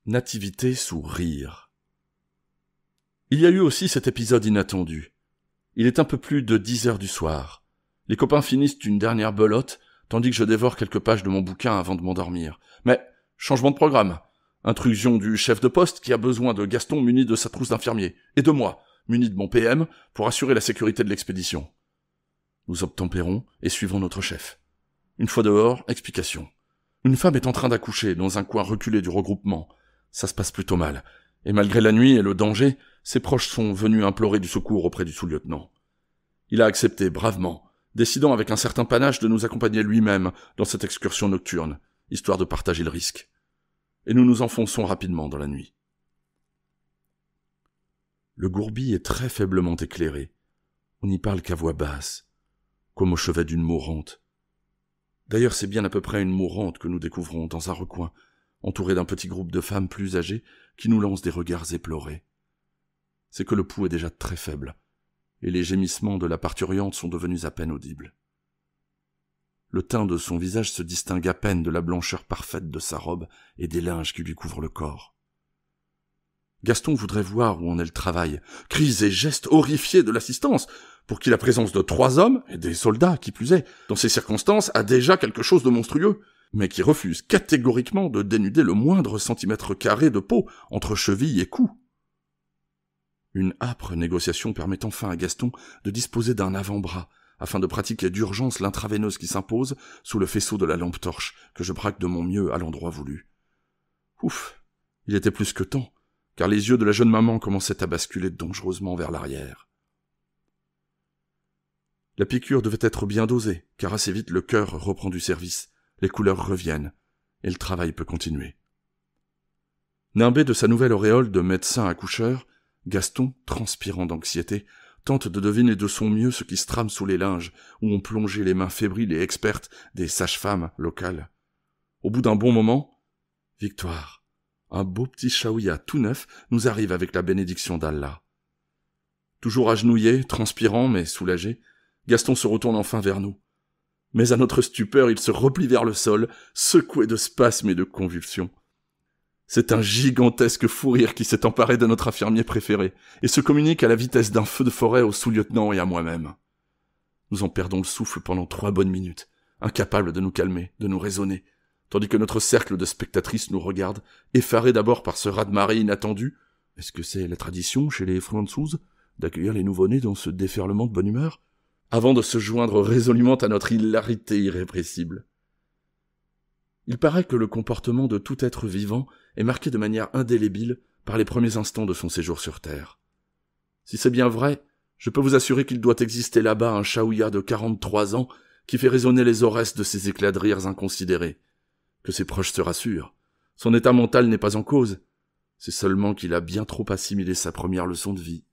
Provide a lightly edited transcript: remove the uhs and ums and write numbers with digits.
Nativité sous rire. Il y a eu aussi cet épisode inattendu. Il est un peu plus de 10 heures du soir. Les copains finissent une dernière belote, tandis que je dévore quelques pages de mon bouquin avant de m'endormir. Mais, changement de programme. Intrusion du chef de poste qui a besoin de Gaston muni de sa trousse d'infirmier, et de moi, muni de mon PM, pour assurer la sécurité de l'expédition. Nous obtempérons et suivons notre chef. Une fois dehors, explication. Une femme est en train d'accoucher dans un coin reculé du regroupement. Ça se passe plutôt mal. Et malgré la nuit et le danger, ses proches sont venus implorer du secours auprès du sous-lieutenant. Il a accepté bravement, décidant avec un certain panache de nous accompagner lui-même dans cette excursion nocturne, histoire de partager le risque. Et nous nous enfonçons rapidement dans la nuit. Le gourbi est très faiblement éclairé. On n'y parle qu'à voix basse, comme au chevet d'une mourante. D'ailleurs, c'est bien à peu près une mourante que nous découvrons dans un recoin, entourée d'un petit groupe de femmes plus âgées qui nous lancent des regards éplorés. C'est que le pouls est déjà très faible, et les gémissements de la parturiente sont devenus à peine audibles. Le teint de son visage se distingue à peine de la blancheur parfaite de sa robe et des linges qui lui couvrent le corps. Gaston voudrait voir où en est le travail, cris et gestes horrifiés de l'assistance, pour qui la présence de 3 hommes, et des soldats qui plus est, dans ces circonstances, a déjà quelque chose de monstrueux, mais qui refuse catégoriquement de dénuder le moindre centimètre carré de peau entre cheville et cou. Une âpre négociation permet enfin à Gaston de disposer d'un avant-bras, afin de pratiquer d'urgence l'intraveineuse qui s'impose sous le faisceau de la lampe torche que je braque de mon mieux à l'endroit voulu. Ouf, il était plus que temps, car les yeux de la jeune maman commençaient à basculer dangereusement vers l'arrière. La piqûre devait être bien dosée, car assez vite le cœur reprend du service, les couleurs reviennent, et le travail peut continuer. Nimbé de sa nouvelle auréole de médecin accoucheur, Gaston, transpirant d'anxiété, tente de deviner de son mieux ce qui se trame sous les linges, où ont plongé les mains fébriles et expertes des sages-femmes locales. Au bout d'un bon moment, victoire. Un beau petit chaouia tout neuf nous arrive avec la bénédiction d'Allah. Toujours agenouillé, transpirant mais soulagé, Gaston se retourne enfin vers nous. Mais à notre stupeur, il se replie vers le sol, secoué de spasmes et de convulsions. C'est un gigantesque fou rire qui s'est emparé de notre infirmier préféré et se communique à la vitesse d'un feu de forêt au sous-lieutenant et à moi-même. Nous en perdons le souffle pendant 3 bonnes minutes, incapables de nous calmer, de nous raisonner, tandis que notre cercle de spectatrices nous regarde, effarés d'abord par ce raz-de-marée inattendu. Est-ce que c'est la tradition chez les Françaises d'accueillir les nouveau-nés dans ce déferlement de bonne humeur, avant de se joindre résolument à notre hilarité irrépressible? Il paraît que le comportement de tout être vivant est marqué de manière indélébile par les premiers instants de son séjour sur Terre. Si c'est bien vrai, je peux vous assurer qu'il doit exister là-bas un chaouia de 43 ans qui fait résonner les oresses de ses éclats de rires inconsidérés. Que ses proches se rassurent. Son état mental n'est pas en cause. C'est seulement qu'il a bien trop assimilé sa première leçon de vie.